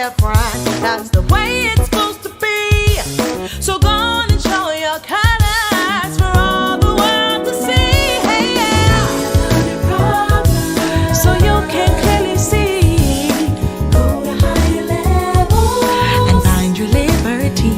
different. That's the way it's supposed to be. So go on and show your colors for all the world to see. Hey, yeah. So you can clearly see. Go to higher level and find your liberty.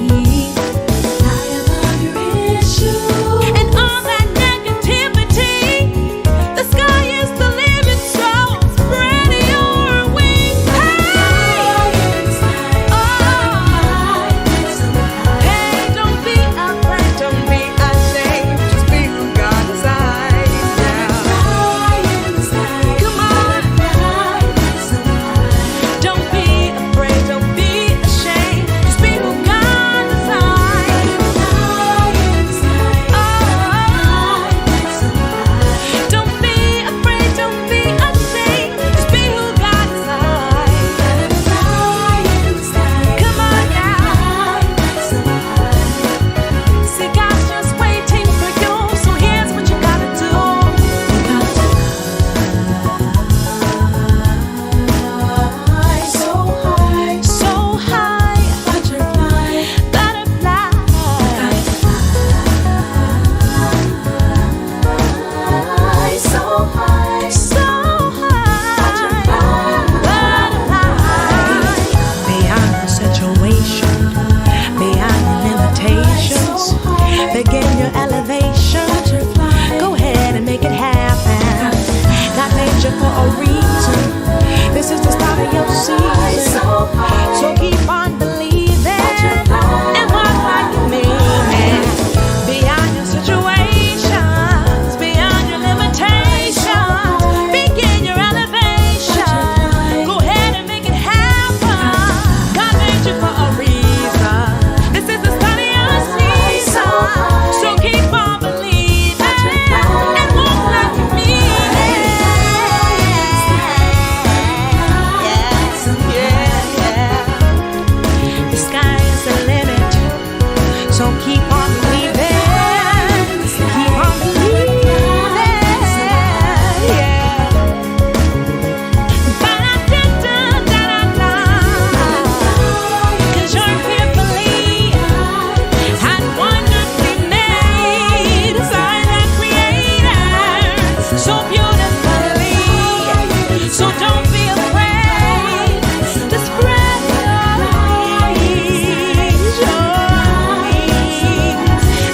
Begin your elevation. Go ahead and make it happen. God made you for a reason. This is the start of your season. So keep on believing and walk like you mean it. Beyond your situations, beyond your limitations. Begin your elevation. Go ahead and make it happen. God made you for a reason. This is the start of your season. So keep on believing and walk like you mean it. Yeah. The sky is the limit. So keep on believing. Keep on believing. Yeah. Ba-da-da-da-da-da. 'Cause you're fearfully and wonderfully made by the Creator, so beautifully. So don't be afraid to spread your wings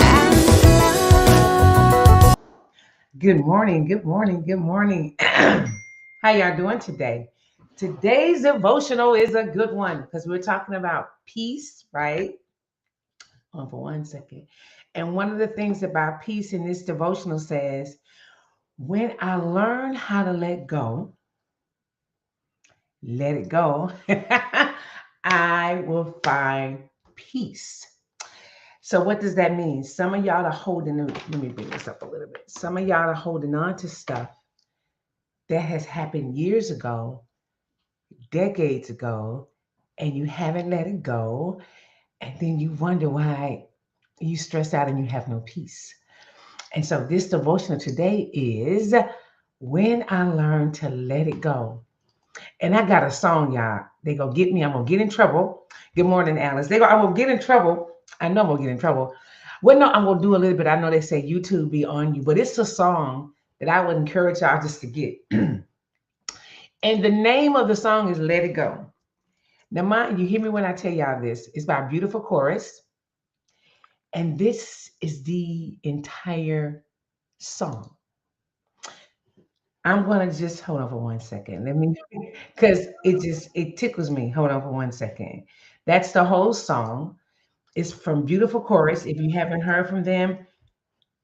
and love. Good morning, good morning, good morning. How y'all doing today? Today's devotional is a good one because we're talking about peace, right? Hold on for 1 second. And one of the things about peace in this devotional says, when I learn how to let it go, I will find peace. So what does that mean? Some of y'all are holding, let me bring this up a little bit. Some of y'all are holding on to stuff that has happened years ago, decades ago, and you haven't let it go. And then you wonder why you stress out and you have no peace. And so this devotional today is when I learn to let it go. And I got a song, y'all. They gonna get me. I'm gonna get in trouble. Good morning, Alice. I'm gonna get in trouble. I know I'm gonna get in trouble. Well, no, I'm gonna do a little bit. I know they say YouTube be on you, but it's a song that I would encourage y'all just to get. And the name of the song is Let It Go. Now, mind you, hear me when I tell y'all this. It's by Beautiful Chorus. And this is the entire song. I'm gonna just hold on for 1 second. Let me, because it tickles me. Hold on for 1 second. That's the whole song. It's from Beautiful Chorus. If you haven't heard from them,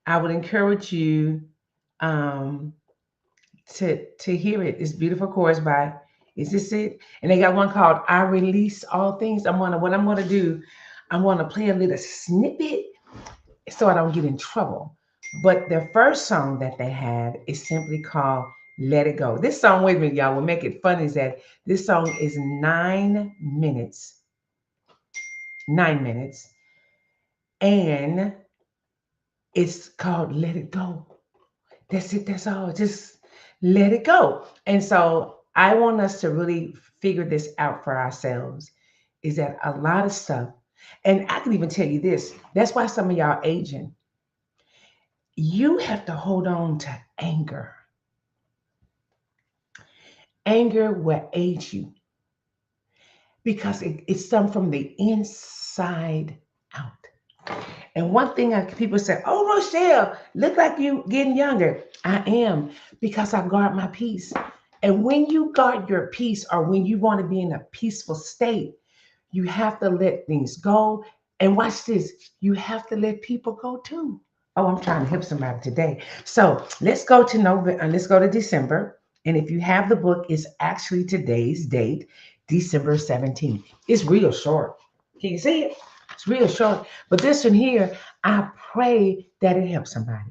I would encourage you to hear it. It's Beautiful Chorus by, is this it? And they got one called I Release All Things. What I'm gonna do, I'm gonna play a little snippet so I don't get in trouble. But the first song that they had is simply called Let It Go. This song, wait a minute, y'all, will make it fun is that this song is 9 minutes. 9 minutes. And it's called Let It Go. That's it. That's all. Just let it go. And so I want us to really figure this out for ourselves. is that a lot of stuff, and I can even tell you this, that's why some of y'all aging, you have to hold on to anger. Anger will age you because it's done from the inside out. And one thing people say, "Oh, Rochelle, look like you getting younger." I am, because I guard my peace. And when you guard your peace, or when you want to be in a peaceful state, you have to let things go. And watch this, you have to let people go too. Oh, I'm trying to help somebody today. So let's go to November, let's go to December. And if you have the book, it's actually today's date, December 17th. It's real short. Can you see it? It's real short. But this one here, I pray that it helps somebody.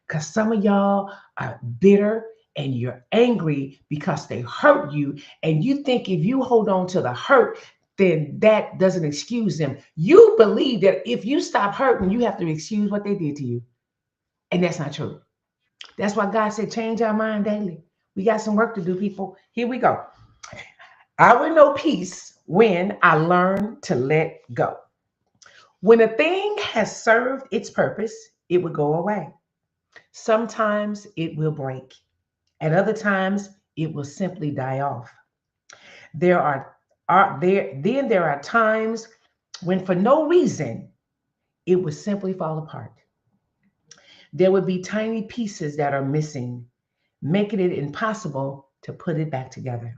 Because some of y'all are bitter and you're angry because they hurt you. And you think if you hold on to the hurt, then that doesn't excuse them. You believe that if you stop hurting, you have to excuse what they did to you. And that's not true. That's why God said, change our mind daily. We got some work to do, people. Here we go. I will know peace when I learn to let go. When a thing has served its purpose, it will go away. Sometimes it will break. At other times, it will simply die off. There are times when for no reason it would simply fall apart. There would be tiny pieces that are missing, making it impossible to put it back together.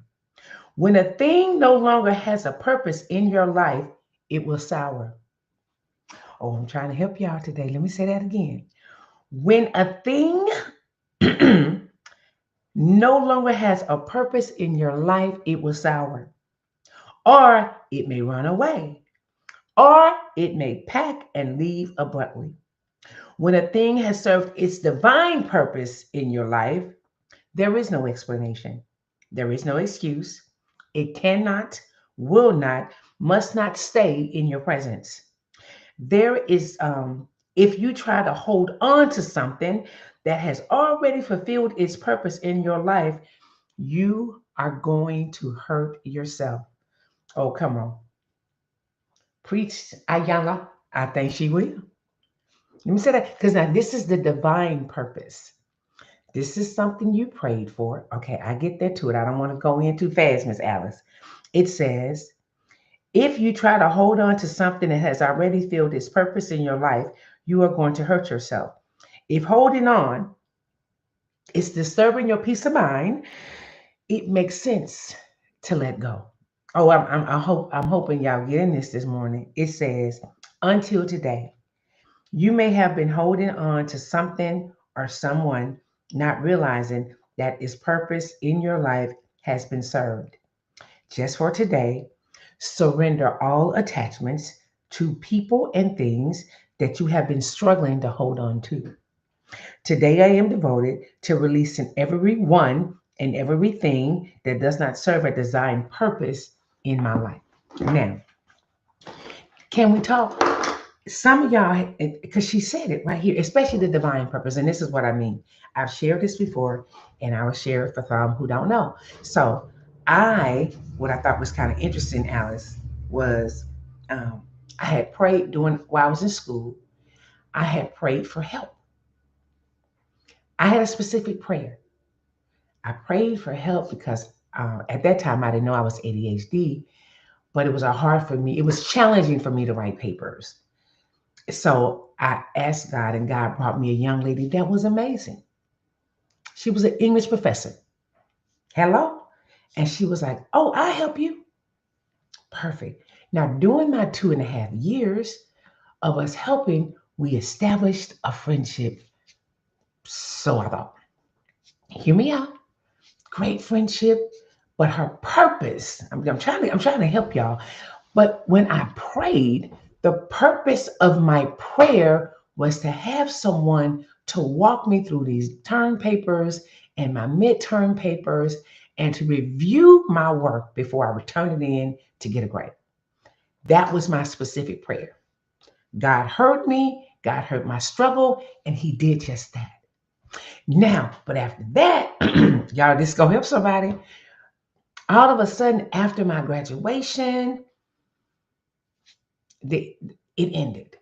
When a thing no longer has a purpose in your life, it will sour. Oh, I'm trying to help y'all today. Let me say that again. When a thing no longer has a purpose in your life, it will sour. Or it may run away. Or it may pack and leave abruptly. When a thing has served its divine purpose in your life, there is no explanation. There is no excuse. It cannot, will not, must not stay in your presence. There is, if you try to hold on to something that has already fulfilled its purpose in your life, you are going to hurt yourself. Oh, come on. Preach, Ayala. I think she will. Let me say that because now this is the divine purpose. This is something you prayed for. Okay, I get there to it. I don't want to go in too fast, Miss Alice. It says, if you try to hold on to something that has already filled its purpose in your life, you are going to hurt yourself. If holding on is disturbing your peace of mind, it makes sense to let go. Oh, I'm hoping y'all getting this morning. It says, until today, you may have been holding on to something or someone, not realizing that its purpose in your life has been served. Just for today, surrender all attachments to people and things that you have been struggling to hold on to. Today, I am devoted to releasing everyone and everything that does not serve a designed purpose in my life. Now, can we talk? Some of y'all, because she said it right here, especially the divine purpose, and this is what I mean. I've shared this before, and I will share it for some who don't know. So, what I thought was kind of interesting, Alice, was um, I had prayed during while I was in school. I had prayed for help. I had a specific prayer. I prayed for help because at that time I didn't know I was ADHD, but it was a hard for me. It was challenging for me to write papers. So I asked God, and God brought me a young lady that was amazing. She was an English professor. Hello? And she was like, oh, I help you. Perfect. Now, during my 2.5 years of us helping, we established a friendship. So I thought, hear me out. Great friendship. But her purpose, I'm trying to help y'all. But when I prayed, the purpose of my prayer was to have someone to walk me through these term papers and my midterm papers and to review my work before I return it in to get a grade. That was my specific prayer. God heard me, God heard my struggle, and He did just that. Now, but after that, y'all, this is gonna help somebody. All of a sudden, after my graduation, the, it ended.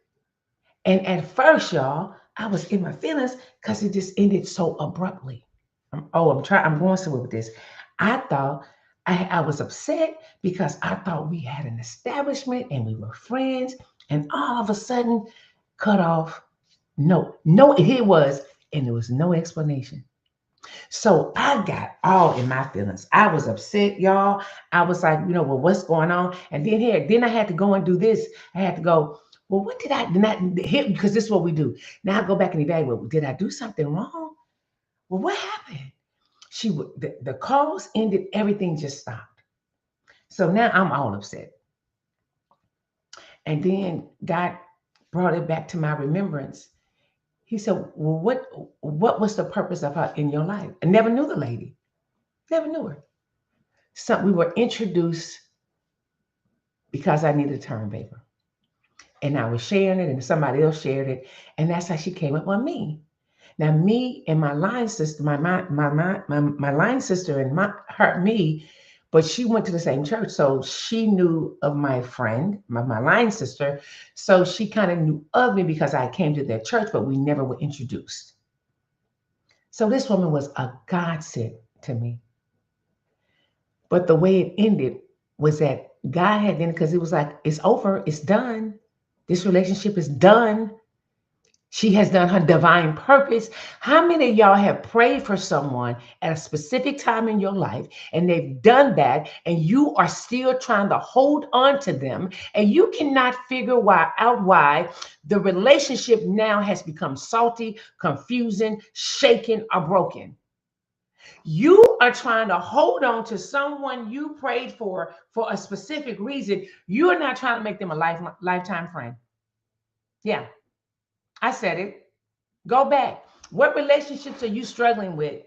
And at first, y'all, I was in my feelings because it just ended so abruptly. I'm going somewhere with this. I thought I was upset because I thought we had an establishment and we were friends, and all of a sudden, cut off. No, no, here it was, and there was no explanation. So I got all in my feelings. I was upset, y'all. I was like, well, what's going on? And then I had to go and do this. I had to go, well, what did I not hit? Because this is what we do. Now I go back and evaluate. Well, did I do something wrong? Well, what happened? The calls ended, everything just stopped. So now I'm all upset. And then God brought it back to my remembrance. He said, well, what was the purpose of her in your life? I never knew the lady. Never knew her. So we were introduced because I needed a term paper. And I was sharing it and somebody else shared it. And that's how she came up on me. Now, me and my line sister, my line sister and me, but she went to the same church. So she knew of my friend, my line sister. So she kind of knew of me because I came to their church, but we never were introduced. So this woman was a godsend to me. But the way it ended was that God had ended because it was like, it's over, it's done. This relationship is done. She has done her divine purpose. How many of y'all have prayed for someone at a specific time in your life and they've done that and you are still trying to hold on to them and you cannot figure out why the relationship now has become salty, confusing, shaken, or broken? You are trying to hold on to someone you prayed for a specific reason. You are not trying to make them a lifetime friend. Yeah, I said it. Go back. What relationships are you struggling with?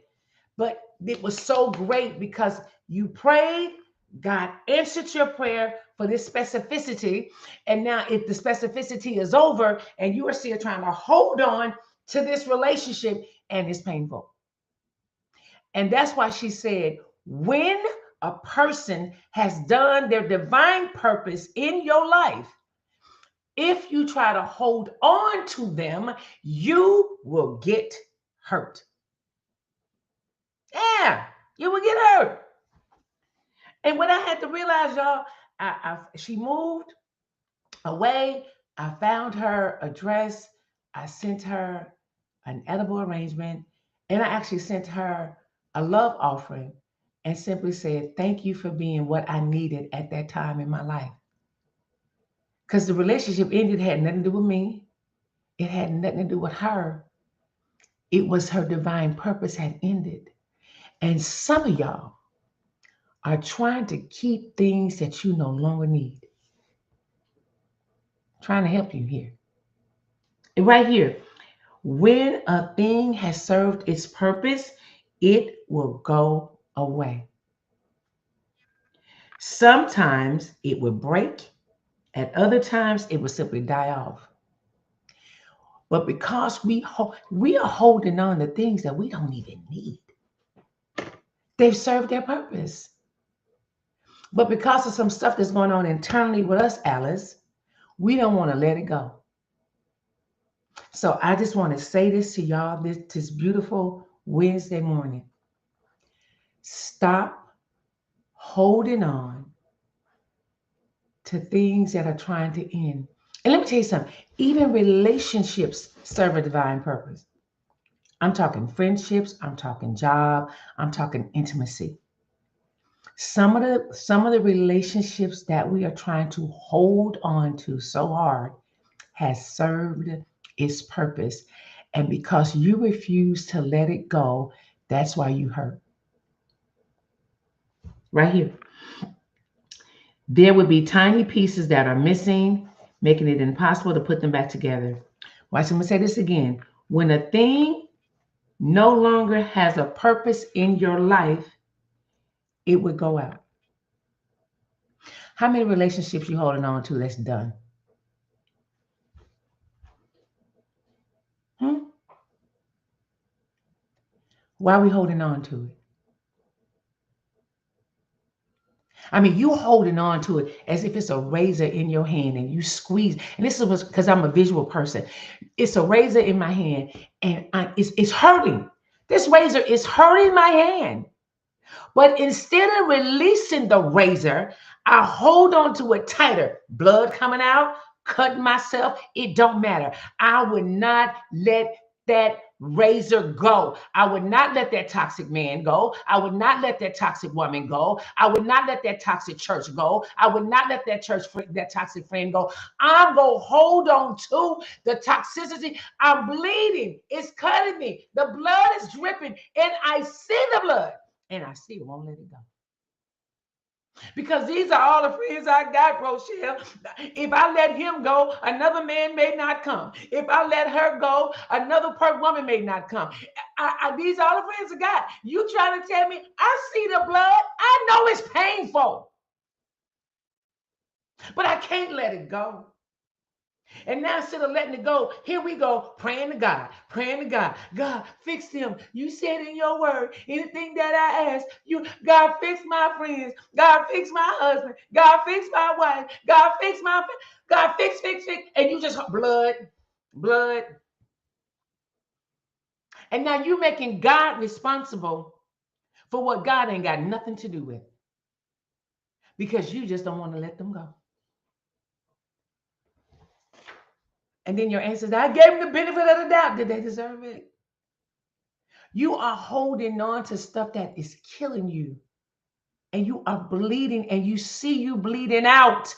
But it was so great because you prayed, God answered your prayer for this specificity. And now, if the specificity is over and you are still trying to hold on to this relationship, and it's painful. And that's why she said, when a person has done their divine purpose in your life, if you try to hold on to them, you will get hurt. Yeah, you will get hurt. And what I had to realize, y'all, she moved away. I found her address. I sent her an edible arrangement, and I actually sent her a love offering and simply said, thank you for being what I needed at that time in my life. Because the relationship ended, had nothing to do with me. It had nothing to do with her. It was her divine purpose had ended. And some of y'all are trying to keep things that you no longer need. Trying to help you here. And right here, when a thing has served its purpose, it will go away. Sometimes it will break, at other times it will simply die off. But because we are holding on to things that we don't even need, they've served their purpose. But because of some stuff that's going on internally with us, Alice, we don't want to let it go. So I just want to say this to y'all this beautiful Wednesday morning. Stop holding on to things that are trying to end. And let me tell you something, even relationships serve a divine purpose. I'm talking friendships, I'm talking job, I'm talking intimacy. Some of the relationships that we are trying to hold on to so hard has served its purpose. And because you refuse to let it go, that's why you hurt. Right here. There would be tiny pieces that are missing, making it impossible to put them back together. Watch, I'm going to say this again. When a thing no longer has a purpose in your life, it would go out. How many relationships you holding on to that's done? Hmm? Why are we holding on to it? I mean, you holding on to it as if it's a razor in your hand and you squeeze. And this is because I'm a visual person. It's a razor in my hand and it's hurting. This razor is hurting my hand. But instead of releasing the razor, I hold on to it tighter. Blood coming out, cutting myself, it don't matter. I would not let that razor go. I would not let that toxic man go. I would not let that toxic woman go. I would not let that toxic church go. I would not let that toxic friend go. I'm going to hold on to the toxicity. I'm bleeding. It's cutting me. The blood is dripping and I see the blood and I still won't let it go. Because these are all the friends I got, Rochelle. If I let him go, another man may not come. If I let her go, another woman may not come. These are all the friends I got. You trying to tell me I see the blood? I know it's painful, but I can't let it go. And now instead of letting it go, here we go, praying to God, praying to God. God, fix them. You said in your word, anything that I ask, you, God, fix my friends. God, fix my husband. God, fix my wife. God, fix my, God, fix. And you just, blood. And now you making God responsible for what God ain't got nothing to do with because you just don't want to let them go. And then your answer is, I gave them the benefit of the doubt. Did they deserve it? You are holding on to stuff that is killing you. And you are bleeding and you see you bleeding out.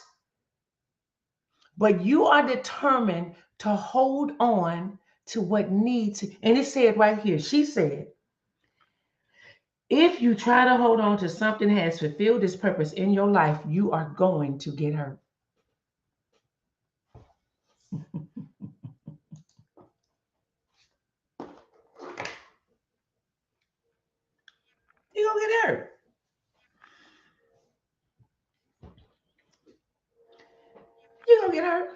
But you are determined to hold on to what needs. And it said right here, she said, if you try to hold on to something that has fulfilled its purpose in your life, you are going to get hurt. You're going to get hurt. You're going to get hurt.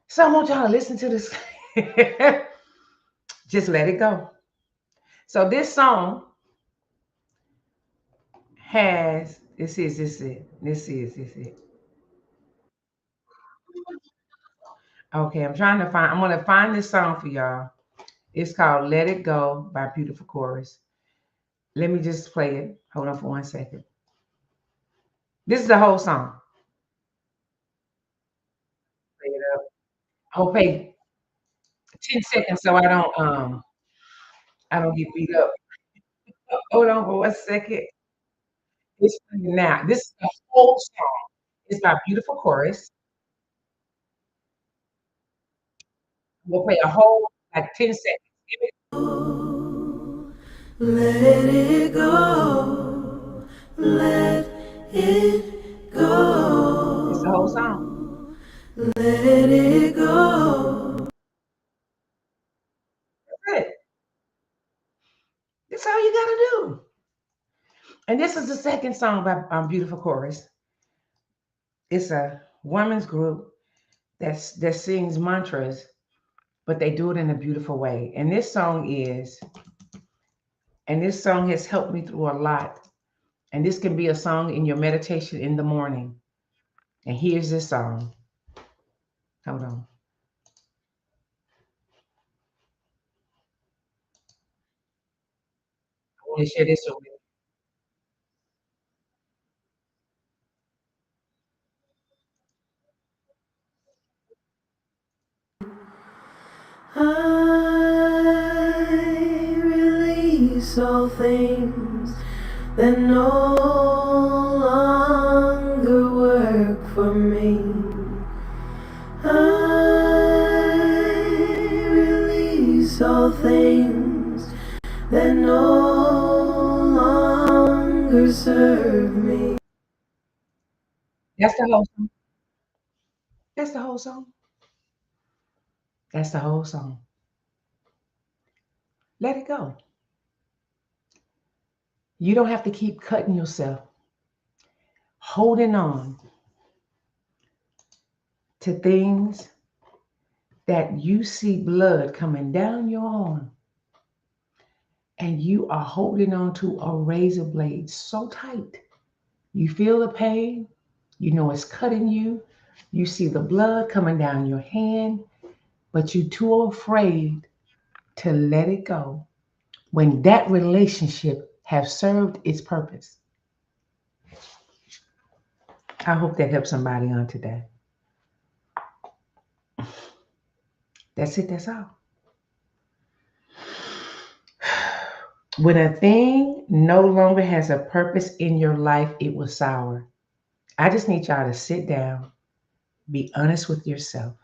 So I want y'all to listen to this. Just let it go. So this song has, this is it. Okay, I'm going to find this song for y'all. It's called Let It Go by Beautiful Chorus. Let me just play it. Hold on for 1 second. This is the whole song. Play it up. I'll pay 10 seconds so I don't get beat up. Hold on for 1 second. It's now. This is the whole song. It's by Beautiful Chorus. We'll play a whole like 10 seconds. Give it. Let it go. Let it go. It's the whole song. Let it go. That's it. That's all you gotta do. And this is the second song by Beautiful Chorus. It's a women's group that sings mantras, but they do it in a beautiful way. And this song has helped me through a lot. And this can be a song in your meditation in the morning. And here's this song. Hold on. I want to share this with you. I release all things that no longer work for me. I release all things that no longer serve me. That's the whole song. That's the whole song. That's the whole song. Let it go. You don't have to keep cutting yourself, holding on to things that you see blood coming down your arm and you are holding on to a razor blade so tight. You feel the pain, you know it's cutting you, you see the blood coming down your hand, but you're too afraid to let it go when that relationship has served its purpose. I hope that helps somebody on today. That's it, that's all. When a thing no longer has a purpose in your life, it will sour. I just need y'all to sit down, be honest with yourself.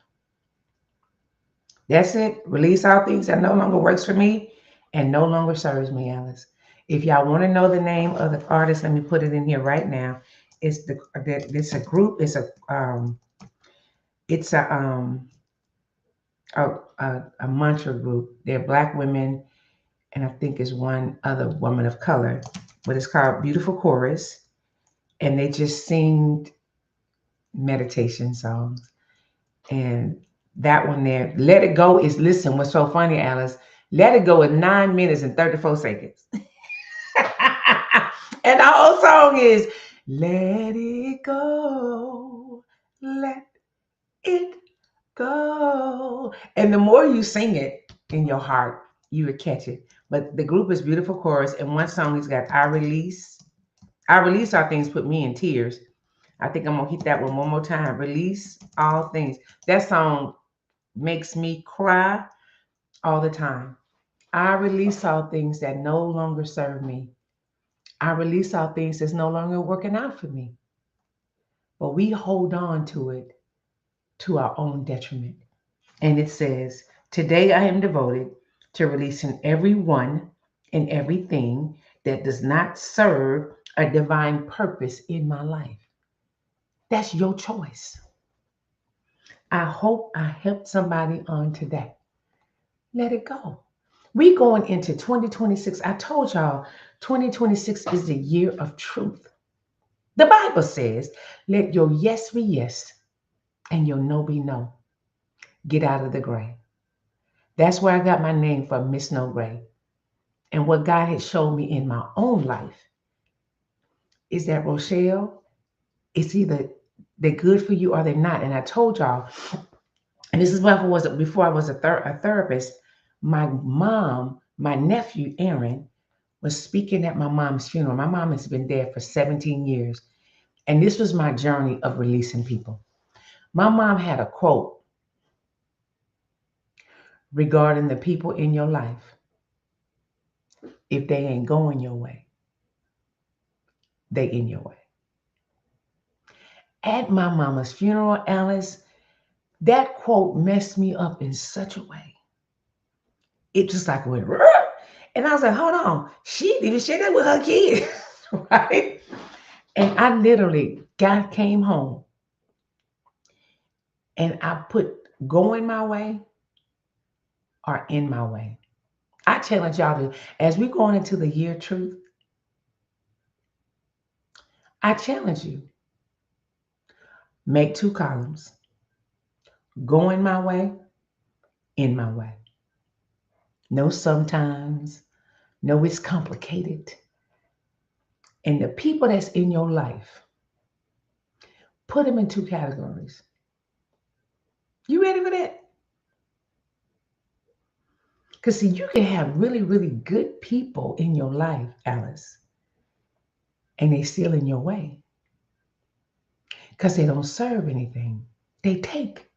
That's it. Release all things that no longer works for me and no longer serves me, Alice. If y'all want to know the name of the artist, let me put it in here right now. It's a group. It's a mantra group. They're Black women, and I think is one other woman of color. But it's called Beautiful Chorus, and they just sing meditation songs. And that one there, Let It Go is, listen, what's so funny, Alice? Let It Go is 9 minutes and 34 seconds. And the whole song is Let It Go, let it go. And the more you sing it in your heart, you would catch it. But the group is Beautiful Chorus, and one song has got I Release. I Release All Things put me in tears. I think I'm gonna hit that one more time. Release all things. That song makes me cry all the time. I release all things that no longer serve me. I release all things that's no longer working out for me. But we hold on to it to our own detriment. And it says, today I am devoted to releasing everyone and everything that does not serve a divine purpose in my life. That's your choice. I hope I helped somebody on today. Let it go. We going into 2026. I told y'all 2026 is the year of truth. The Bible says, let your yes be yes and your no be no. Get out of the gray. That's where I got my name from, Miss No Gray. And what God has shown me in my own life is that, Rochelle, it's either they're good for you or they're not. And I told y'all, and this is before I was a therapist, my mom, my nephew Aaron, was speaking at my mom's funeral. My mom has been dead for 17 years. And this was my journey of releasing people. My mom had a quote regarding the people in your life. If they ain't going your way, they in your way. At my mama's funeral, Alice, that quote messed me up in such a way. It just like went, "Rrr." And I was like, hold on, she didn't even share that with her kids, right? And I literally came home and I put going my way or in my way. I challenge y'all to, as we're going into the year truth, I challenge you, make 2 columns, going my way, in my way. No sometimes, no it's complicated. And the people that's in your life, put them in 2 categories. You ready for that? Because see, you can have really, really good people in your life, Alice, and they still in your way because they don't serve anything. They take.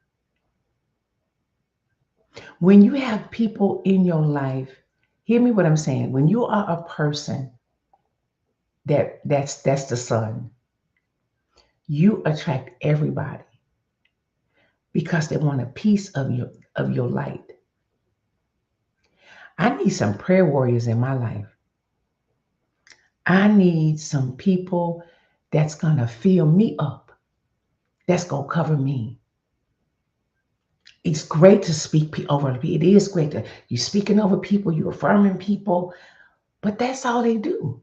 When you have people in your life, hear me what I'm saying. When you are a person that's the sun, you attract everybody because they want a piece of your light. I need some prayer warriors in my life. I need some people that's gonna fill me up, that's gonna cover me. It's great to speak over people. It is great to you speaking over people, you affirming people, but that's all they do.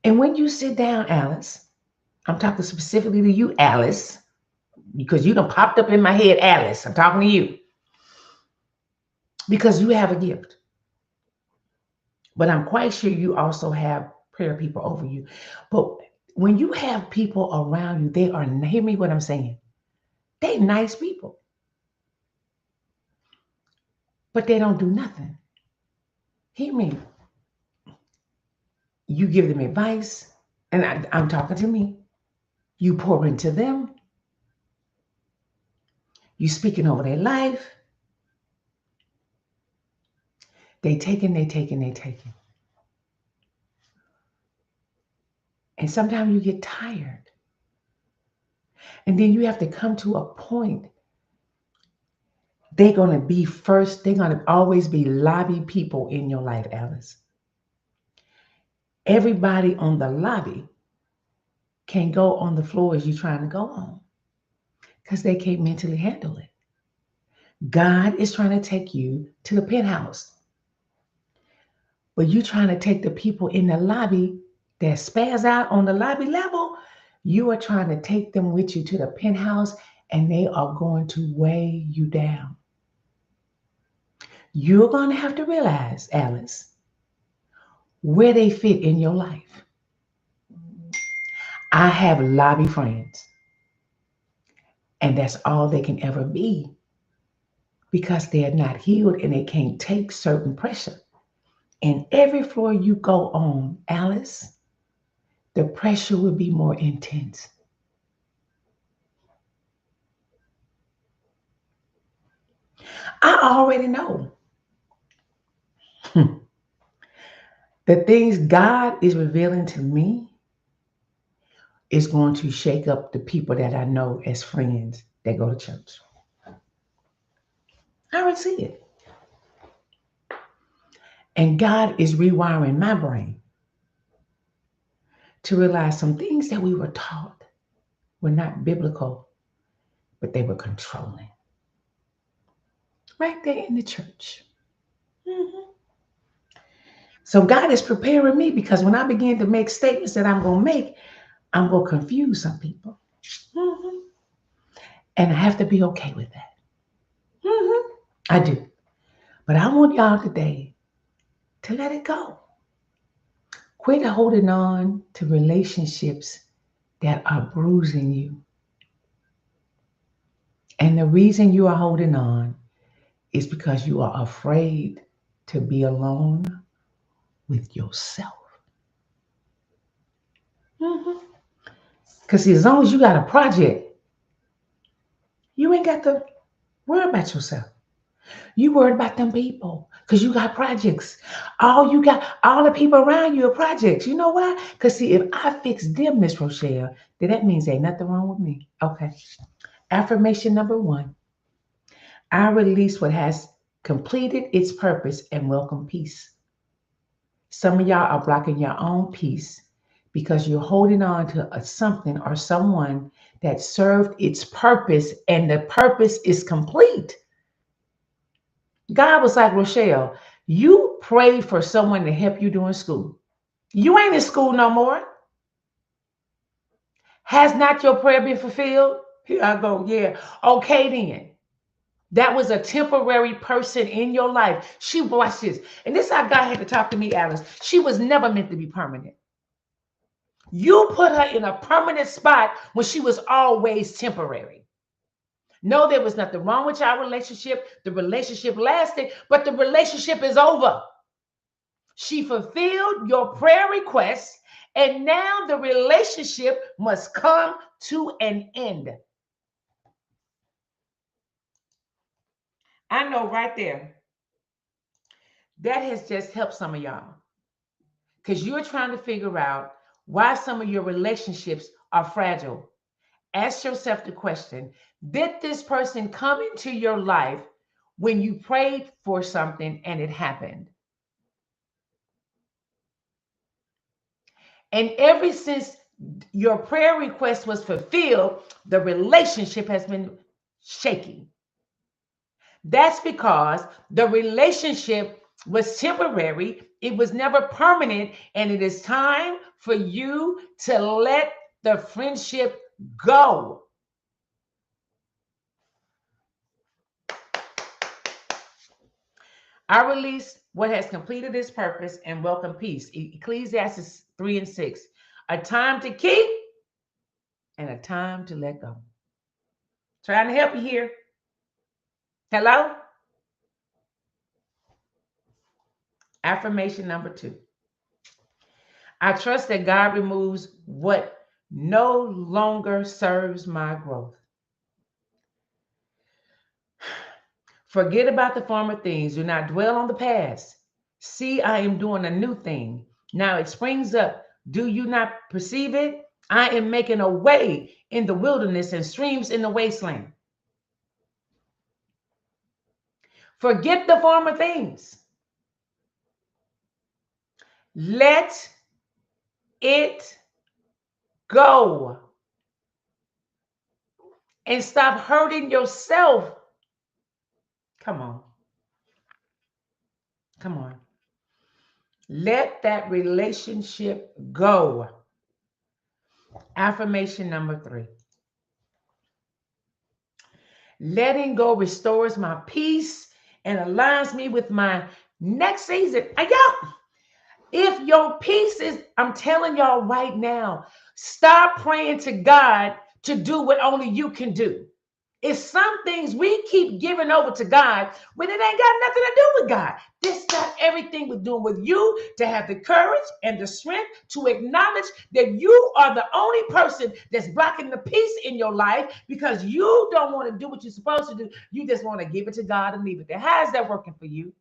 And when you sit down, Alice, I'm talking specifically to you, Alice, because you done popped up in my head, Alice. I'm talking to you because you have a gift. But I'm quite sure you also have prayer people over you. But when you have people around you, they are, hear me what I'm saying, they nice people, but they don't do nothing. Hear me. You give them advice, and I'm talking to me. You pour into them. You speaking over their life. They taking, they taking, they taking. And sometimes you get tired. And then you have to come to a point. They're going to be first. They're going to always be lobby people in your life, Alice. Everybody on the lobby can go on the floors you're trying to go on because they can't mentally handle it. God is trying to take you to the penthouse, but you trying to take the people in the lobby that spaz out on the lobby level. You are trying to take them with you to the penthouse, and they are going to weigh you down. You're going to have to realize, Alice, where they fit in your life. I have lobby friends, and that's all they can ever be because they're not healed and they can't take certain pressure. And every floor you go on, Alice, the pressure will be more intense. I already know the things God is revealing to me is going to shake up the people that I know as friends that go to church. I already see it. And God is rewiring my brain to realize some things that we were taught were not biblical, but they were controlling. Right there in the church. Mhm. So God is preparing me because when I begin to make statements that I'm going to make, I'm going to confuse some people. Mhm. And I have to be okay with that. Mhm. I do. But I want y'all today to let it go. Quit holding on to relationships that are bruising you. And the reason you are holding on is because you are afraid to be alone with yourself. Because as long as you got a project, you ain't got to worry about yourself. You worried about them people because you got projects. All the people around you are projects. You know why? Because see, if I fix them, Miss Rochelle, then that means ain't nothing wrong with me. Okay. Affirmation number 1. I release what has completed its purpose and welcome peace. Some of y'all are blocking your own peace because you're holding on to something or someone that served its purpose and the purpose is complete. God was like, Rochelle, you prayed for someone to help you during school. You ain't in school no more. Has not your prayer been fulfilled? Here I go. Yeah. Okay, then. That was a temporary person in your life. She watched this. And this is how God had to talk to me, Alice. She was never meant to be permanent. You put her in a permanent spot when she was always temporary. No, there was nothing wrong with our relationship. The relationship lasted, but the relationship is over. She fulfilled your prayer request, and now the relationship must come to an end. I know right there. That has just helped some of y'all because you're trying to figure out why some of your relationships are fragile. Ask yourself the question, did this person come into your life when you prayed for something and it happened? And ever since your prayer request was fulfilled, the relationship has been shaky. That's because the relationship was temporary, it was never permanent, and it is time for you to let the friendship go. I release what has completed its purpose, and welcome peace. Ecclesiastes 3 and 6. A time to keep and a time to let go. Trying to help you here. Hello? Affirmation number 2. I trust that God removes what no longer serves my growth. Forget about the former things. Do not dwell on the past. See, I am doing a new thing. Now it springs up. Do you not perceive it? I am making a way in the wilderness and streams in the wasteland. Forget the former things. Let it go. And stop hurting yourself. Come on. Come on. Let that relationship go. Affirmation number 3. Letting go restores my peace and aligns me with my next season. Y'all, if your peace is, I'm telling y'all right now, stop praying to God to do what only you can do. It's some things we keep giving over to God when it ain't got nothing to do with God. This got everything with doing with you to have the courage and the strength to acknowledge that you are the only person that's blocking the peace in your life because you don't want to do what you're supposed to do. You just want to give it to God and leave it there. How is that working for you?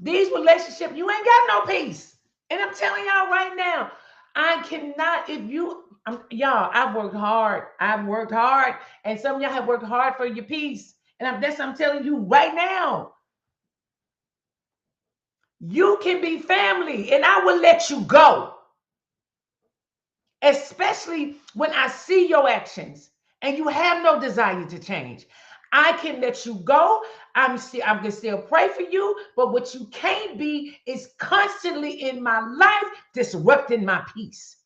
These relationships, you ain't got no peace. And I'm telling y'all right now, I cannot, y'all, I've worked hard. I've worked hard. And some of y'all have worked hard for your peace. And I'm telling you right now, you can be family and I will let you go. Especially when I see your actions and you have no desire to change. I can let you go. I can still pray for you, but what you can't be is constantly in my life disrupting my peace.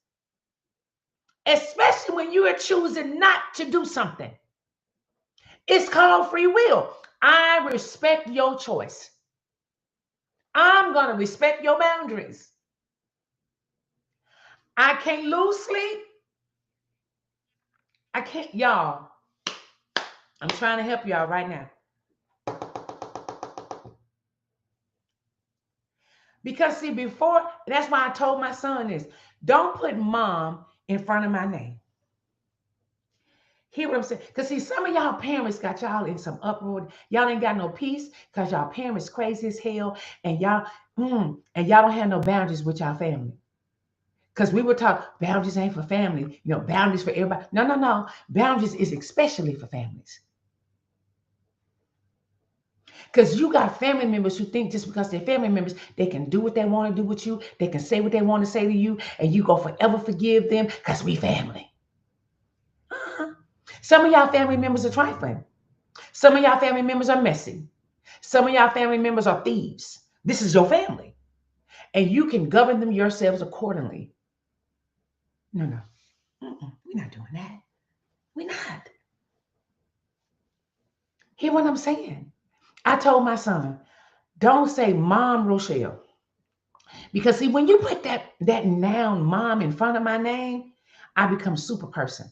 Especially when you are choosing not to do something. It's called free will. I respect your choice. I'm going to respect your boundaries. I can't lose sleep. I can't, y'all. I'm trying to help y'all right now. Because see, before, that's why I told my son this. Don't put mom in front of my name. Hear what I'm saying? Because see, some of y'all parents got y'all in some uproar. Y'all ain't got no peace because y'all parents crazy as hell. And y'all don't have no boundaries with y'all family. Because we were taught boundaries ain't for family. Boundaries for everybody. No. Boundaries is especially for families. Because you got family members who think just because they're family members, they can do what they want to do with you. They can say what they want to say to you. And you go forever forgive them because we family. Some of y'all family members are trifling. Some of y'all family members are messy. Some of y'all family members are thieves. This is your family. And you can govern them yourselves accordingly. No. We're not doing that. We're not. Hear what I'm saying? I told my son, don't say Mom Rochelle. Because see, when you put that noun mom in front of my name, I become super person.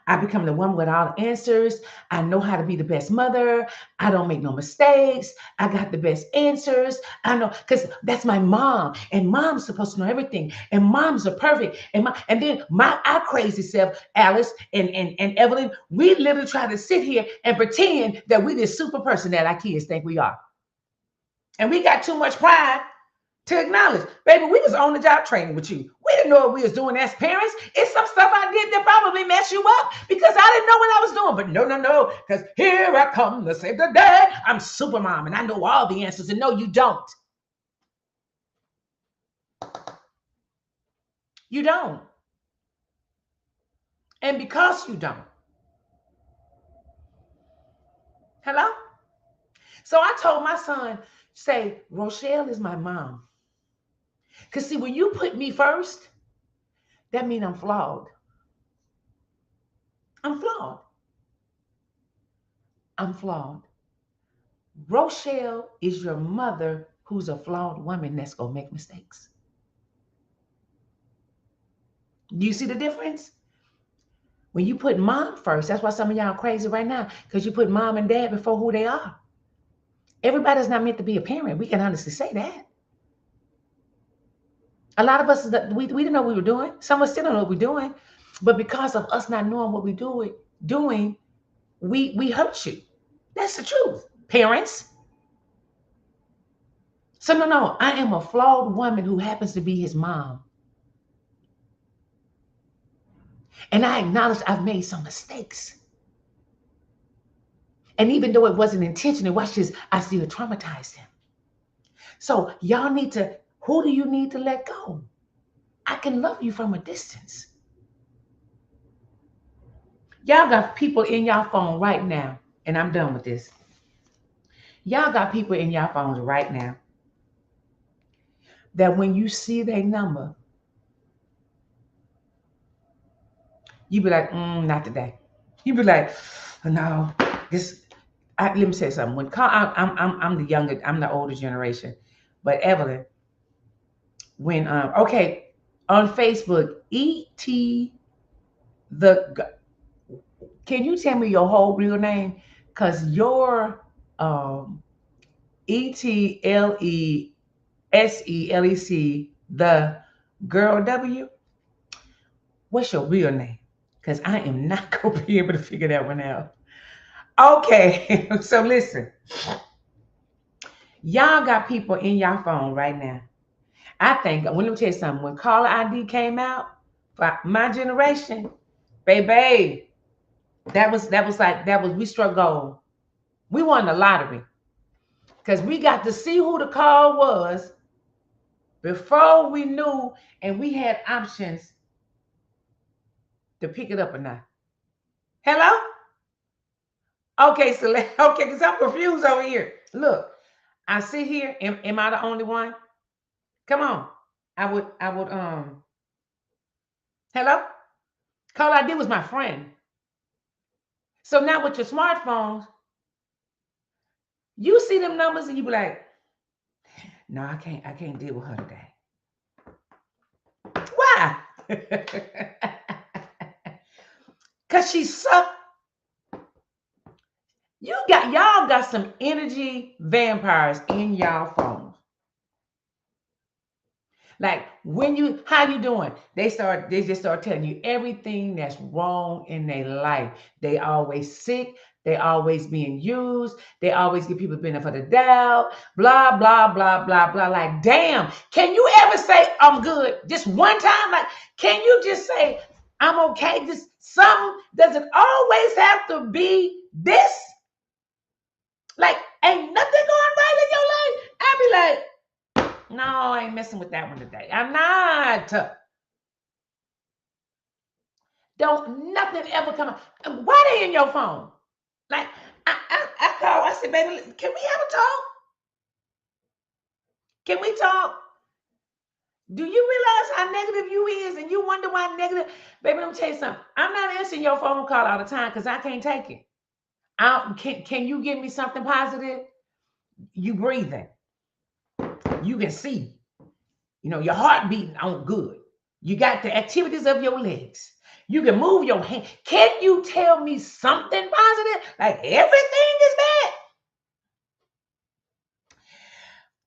I become the one with all the answers. I know how to be the best mother. I don't make no mistakes. I got the best answers. I know, because that's my mom. And mom's supposed to know everything. And moms are perfect. And then our crazy self, Alice and Evelyn, we literally try to sit here and pretend that we this super person that our kids think we are. And we got too much pride to acknowledge, baby, we was on the job training with you. We didn't know what we was doing as parents. It's some stuff I did that probably messed you up because I didn't know what I was doing. But no, because here I come to save the day. I'm super mom and I know all the answers. And no, you don't. You don't. And because you don't. Hello? So I told my son, say, Rochelle is my mom. Because see, when you put me first, that means I'm flawed. I'm flawed. I'm flawed. Rochelle is your mother who's a flawed woman that's going to make mistakes. Do you see the difference? When you put mom first, that's why some of y'all crazy right now, because you put mom and dad before who they are. Everybody's not meant to be a parent. We can honestly say that. A lot of us, we didn't know what we were doing. Some of us still don't know what we're doing. But because of us not knowing what we're doing, we hurt you. That's the truth. Parents. So no, I am a flawed woman who happens to be his mom. And I acknowledge I've made some mistakes. And even though it wasn't intentional, watch this, I still traumatized him. So y'all need to, who do you need to let go? I can love you from a distance. Y'all got people in y'all phone right now, and I'm done with this. Y'all got people in y'all phones right now that when you see their number, you be like, not today. You be like, no, this. Let me say something. When I'm the younger, I'm the older generation, but Evelyn, when okay, on Facebook, the. Can you tell me your whole real name? Cause your ETLESELEC, the girl W. What's your real name? Because I am not going to be able to figure that one out. Okay, so listen. Y'all got people in your phone right now. I think, let me tell you something. When caller ID came out, for my generation, baby, we struck gold. We won the lottery. Because we got to see who the call was before we knew, and we had options to pick it up or not. Hello? Okay, so okay, because I'm confused over here. Look, I sit here. Am I the only one? Come on. I would hello? Call ID was my friend. So now with your smartphones, you see them numbers and you be like, no, I can't deal with her today. Why? Cause she sucked. Y'all got some energy vampires in y'all phones. Like how you doing? They just start telling you everything that's wrong in their life. They always sick. They always being used. They always give people benefit of the doubt. Blah blah blah blah blah. Like, damn, can you ever say I'm good? Just one time, like, can you just say I'm okay? Just something. Does it always have to be this? Like, ain't nothing going right in your life? I be like, no, I ain't messing with that one today. I'm not. Don't nothing ever come up. Why they in your phone? Like, I call, I said, baby, can we have a talk? Can we talk? Do you realize how negative you is and you wonder why negative? Baby, let me tell you something. I'm not answering your phone call all the time because I can't take it. Can you give me something positive? You breathing. You can see. You know, your heart beating on good. You got the activities of your legs. You can move your hand. Can you tell me something positive? Like everything is bad.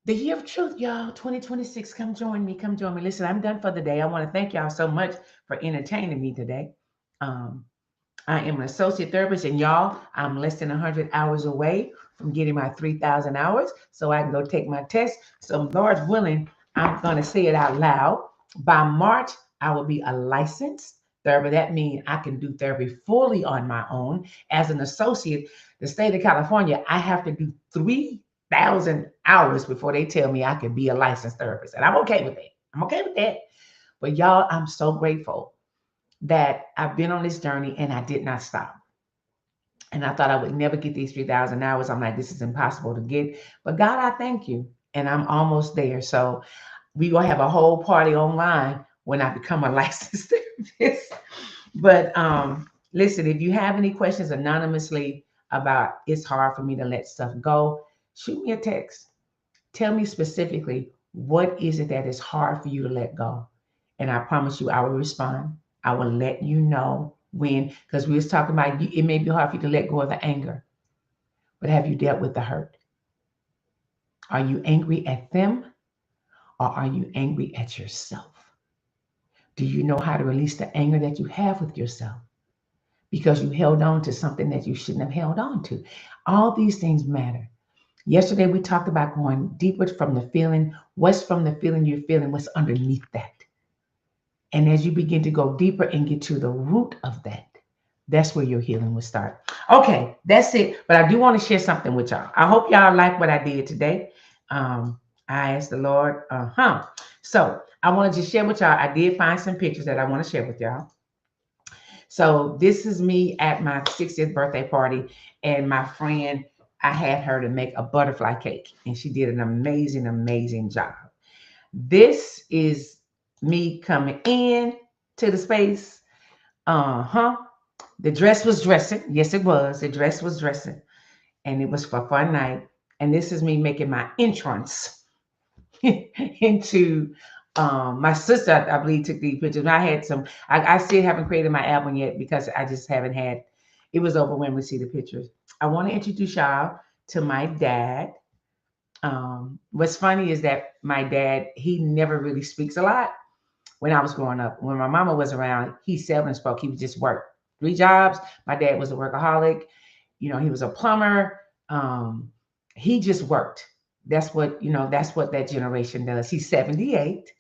The year of truth, y'all, 2026. Come join me. Come join me. Listen, I'm done for the day. I want to thank y'all so much for entertaining me today. I am an associate therapist, and y'all, I'm less than 100 hours away from getting my 3,000 hours so I can go take my test. So, Lord's willing, I'm going to say it out loud. By March, I will be a licensed therapist. That means I can do therapy fully on my own. As an associate, the state of California, I have to do 3,000 hours before they tell me I can be a licensed therapist. And I'm okay with that. I'm okay with that. But y'all, I'm so grateful that I've been on this journey and I did not stop. And I thought I would never get these 3,000 hours. I'm like, this is impossible to get. But God, I thank you. And I'm almost there. So we're going to have a whole party online when I become a licensed therapist. But listen, if you have any questions anonymously about it's hard for me to let stuff go, shoot me a text. Tell me specifically what is it that is hard for you to let go. And I promise you, I will respond. I will let you know when, because we was talking about you, it may be hard for you to let go of the anger, but have you dealt with the hurt? Are you angry at them or are you angry at yourself? Do you know how to release the anger that you have with yourself? Because you held on to something that you shouldn't have held on to. All these things matter. Yesterday, we talked about going deeper from the feeling. What's from the feeling you're feeling? What's underneath that? And as you begin to go deeper and get to the root of that, that's where your healing will start. Okay, that's it. But I do want to share something with y'all. I hope y'all like what I did today. I asked the Lord, So I wanted to share with y'all. I did find some pictures that I want to share with y'all. So this is me at my 60th birthday party, and my friend, I had her to make a butterfly cake, and she did an amazing, amazing job. This is me coming in to the space. The dress was dressing. Yes, it was. The dress was dressing, and it was for fun night. And this is me making my entrance into my sister, I believe, took these pictures. I had some, I still haven't created my album yet because I just haven't had, it was overwhelming to see the pictures. I want to introduce y'all to my dad. What's funny is that my dad, he never really speaks a lot when I was growing up. When my mama was around, he seldom spoke. He would just work 3 jobs. My dad was a workaholic. You know, he was a plumber. He just worked. That's what, that's what that generation does. He's 78.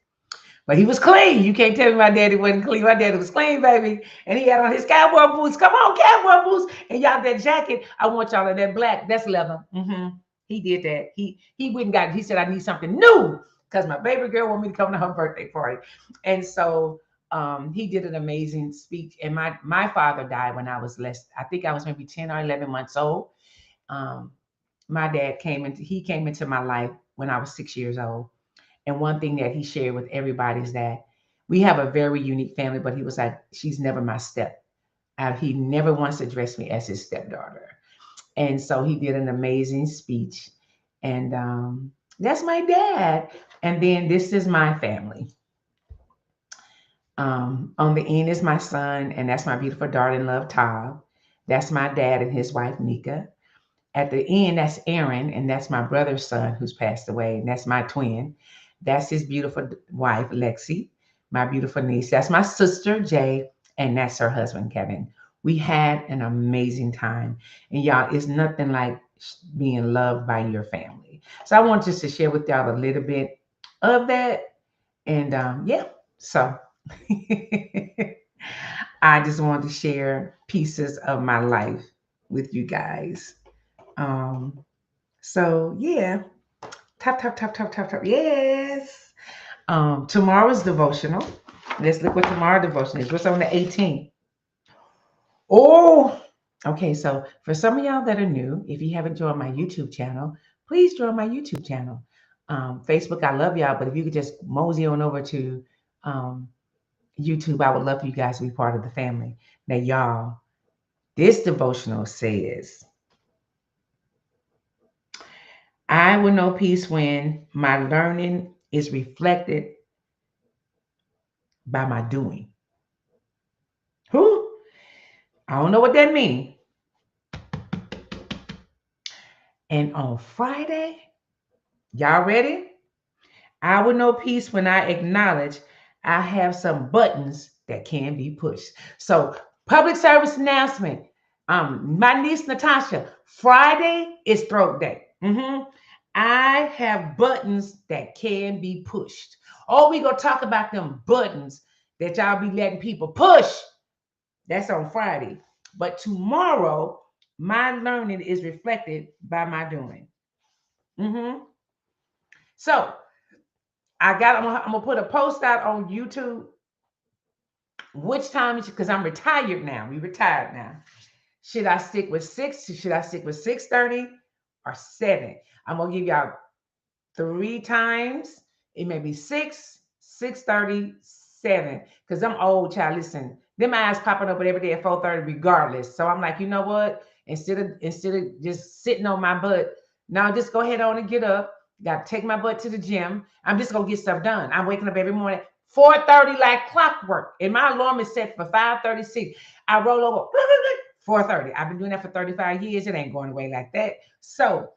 But he was clean. You can't tell me my daddy wasn't clean. My daddy was clean, baby. And he had on his cowboy boots. Come on, cowboy boots. And y'all, that jacket, I want y'all in that black. That's leather. He did that. He went and got it. He said, I need something new because my baby girl wanted me to come to her birthday party. And so he did an amazing speech. And my father died when I was I think I was maybe 10 or 11 months old. My dad came into my life when I was 6 years old. And one thing that he shared with everybody is that we have a very unique family, but he was like, she's never my step. He never once addressed me as his stepdaughter. And so he did an amazing speech. And that's my dad. And then this is my family. On the end is my son, and that's my beautiful darling love, Todd. That's my dad and his wife, Nika. At the end, that's Aaron, and that's my brother's son who's passed away, and that's my twin. That's his beautiful wife, Lexi, my beautiful niece. That's my sister, Jay, and that's her husband, Kevin. We had an amazing time. And y'all, it's nothing like being loved by your family. So I want just to share with y'all a little bit of that. And so I just wanted to share pieces of my life with you guys. So yeah. Tap, tap, tap, tap, tap, tap. Yes. Tomorrow's devotional. Let's look what tomorrow's devotion is. What's on the 18th? Oh, okay. So for some of y'all that are new, if you haven't joined my YouTube channel, please join my YouTube channel. Facebook, I love y'all, but if you could just mosey on over to YouTube, I would love for you guys to be part of the family. Now, y'all, this devotional says, I will know peace when my learning is reflected by my doing. Who? I don't know what that means. And on Friday, y'all ready? I will know peace when I acknowledge I have some buttons that can be pushed. So, public service announcement. My niece Natasha, Friday is throat day. I have buttons that can be pushed. Oh, we gonna talk about them buttons that y'all be letting people push. That's on Friday. But tomorrow, my learning is reflected by my doing. So I'm gonna put a post out on YouTube. Which time is it? Because I'm retired now. We retired now. Should I stick with 6? Should I stick with 6:30 or 7? I'm gonna give y'all 3 times. It may be 6, 6:30, 7. Because I'm old, child. Listen, them eyes popping up every day at 4:30 regardless. So I'm like, you know what? Instead of just sitting on my butt, Now just go ahead on and get up. Got to take my butt to the gym. I'm just gonna get stuff done. I'm waking up every morning 4:30 like clockwork, and my alarm is set for 5:36. I roll over 4:30. I've been doing that for 35 years. It ain't going away like that. So,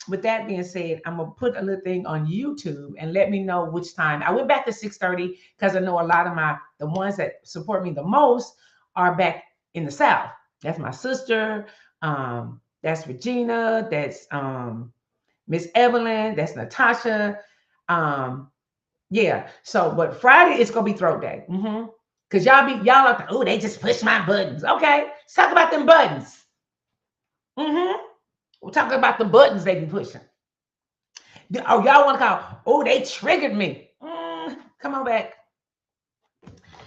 with that being said, I'm gonna put a little thing on YouTube and let me know which time. I went back to 6:30 because I know a lot of the ones that support me the most are back in the South. That's my sister. That's Regina. That's Miss Evelyn. That's Natasha. Yeah. So, but Friday it's gonna be throw day. Cause y'all are oh, they just push my buttons. Okay, let's talk about them buttons. We're talking about the buttons they be pushing. Oh, y'all want to call? Oh, they triggered me. Come on back.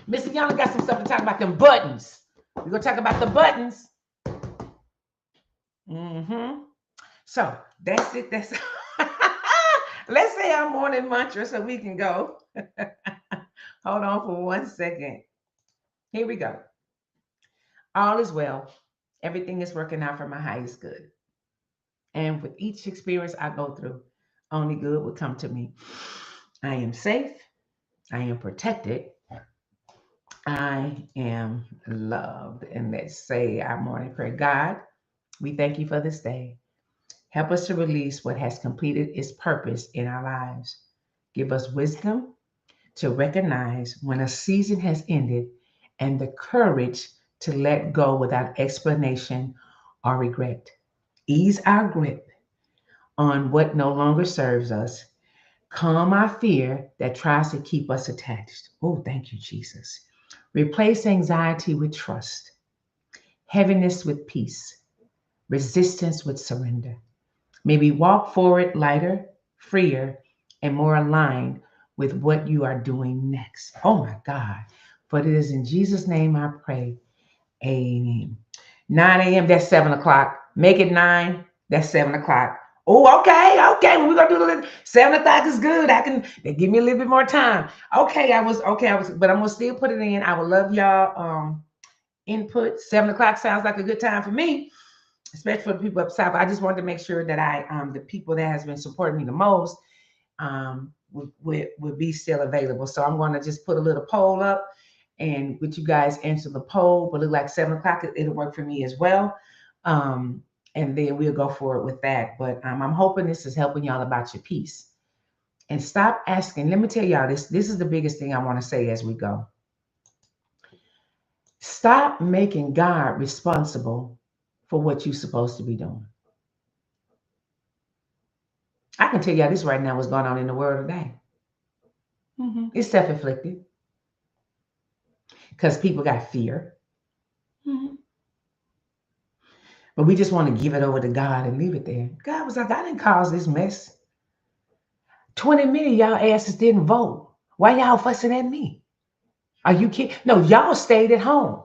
Mr. Young got some stuff to talk about them buttons. We're gonna talk about the buttons. So that's it. That's let's say our morning mantra so we can go. Hold on for 1 second. Here we go. All is well. Everything is working out for my highest good. And with each experience I go through, only good will come to me. I am safe. I am protected. I am loved. And let's say our morning prayer. God, we thank you for this day. Help us to release what has completed its purpose in our lives. Give us wisdom to recognize when a season has ended and the courage to let go without explanation or regret. Ease our grip on what no longer serves us. Calm our fear that tries to keep us attached. Oh, thank you, Jesus. Replace anxiety with trust, heaviness with peace, resistance with surrender. May we walk forward lighter, freer, and more aligned with what you are doing next. Oh my God. But it is in Jesus' name I pray. Amen. 9 a.m., that's 7 o'clock. Make it 9, that's 7 o'clock. Oh, okay. We're gonna do the 7 o'clock is good. They give me a little bit more time. Okay, but I'm gonna still put it in. I would love y'all input. 7 o'clock sounds like a good time for me, especially for the people up south. I just wanted to make sure that the people that has been supporting me the most would be still available. So I'm gonna just put a little poll up, and with you guys answer the poll. But look like 7 o'clock, it'll work for me as well. And then we'll go forward with that. But I'm hoping this is helping y'all about your peace. And stop asking. Let me tell y'all this. This is the biggest thing I want to say as we go. Stop making God responsible for what you're supposed to be doing. I can tell y'all this right now, what's going on in the world today. It's self-inflicted. Because people got fear. But we just want to give it over to God and leave it there. God was like, I didn't cause this mess. 20 million of y'all asses didn't vote. Why y'all fussing at me? Are you kidding? No, y'all stayed at home.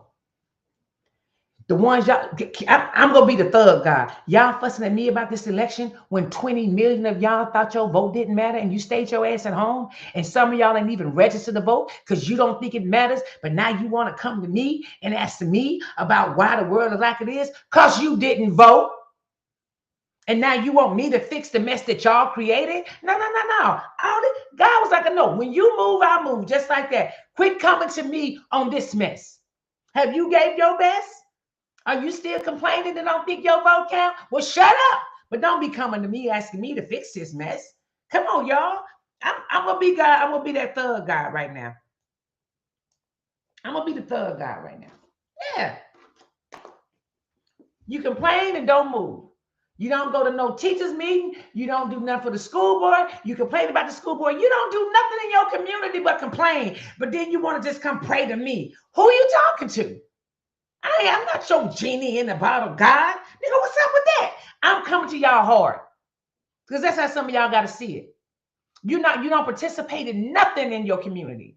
The ones I'm going to be the thug guy. Y'all fussing at me about this election when 20 million of y'all thought your vote didn't matter and you stayed your ass at home. And some of y'all ain't even registered to vote because you don't think it matters. But now you want to come to me and ask me about why the world is like it is because you didn't vote. And now you want me to fix the mess that y'all created? No. God was like, no, when you move, I move just like that. Quit coming to me on this mess. Have you gave your best? Are you still complaining and don't think your vote count? Well, shut up. But don't be coming to me asking me to fix this mess. Come on, y'all. I'm going to be God. I'm going to be that thug guy right now. I'm going to be the thug guy right now. Yeah. You complain and don't move. You don't go to no teachers meeting. You don't do nothing for the school board. You complain about the school board. You don't do nothing in your community but complain. But then you want to just come pray to me. Who are you talking to? I'm not your genie in the bottle, God. Nigga, what's up with that? I'm coming to y'all hard. Because that's how some of y'all got to see it. You don't participate in nothing in your community.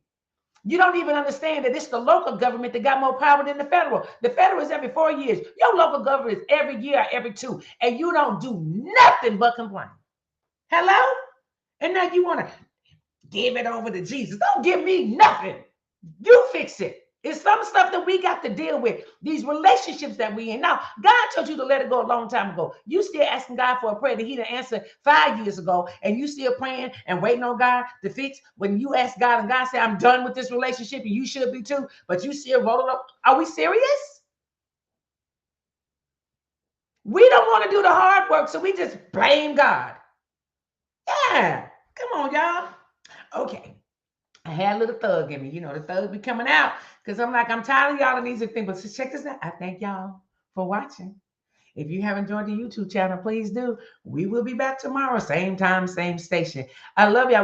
You don't even understand that it's the local government that got more power than the federal. The federal is every 4 years. Your local government is every year or every 2. And you don't do nothing but complain. Hello? And now you want to give it over to Jesus. Don't give me nothing. You fix it. It's some stuff that we got to deal with. These relationships that we in. Now, God told you to let it go a long time ago. You still asking God for a prayer that he didn't answer 5 years ago, and you still praying and waiting on God to fix. When you ask God and God said, I'm done with this relationship, and you should be too, but you still rolling up. Are we serious? We don't want to do the hard work, so we just blame God. Yeah. Come on, y'all. Okay. I had a little thug in me. You know, the thug be coming out because I'm like, I'm tired of y'all and these things. But check this out. I thank y'all for watching. If you haven't joined the YouTube channel, please do. We will be back tomorrow, same time, same station. I love y'all.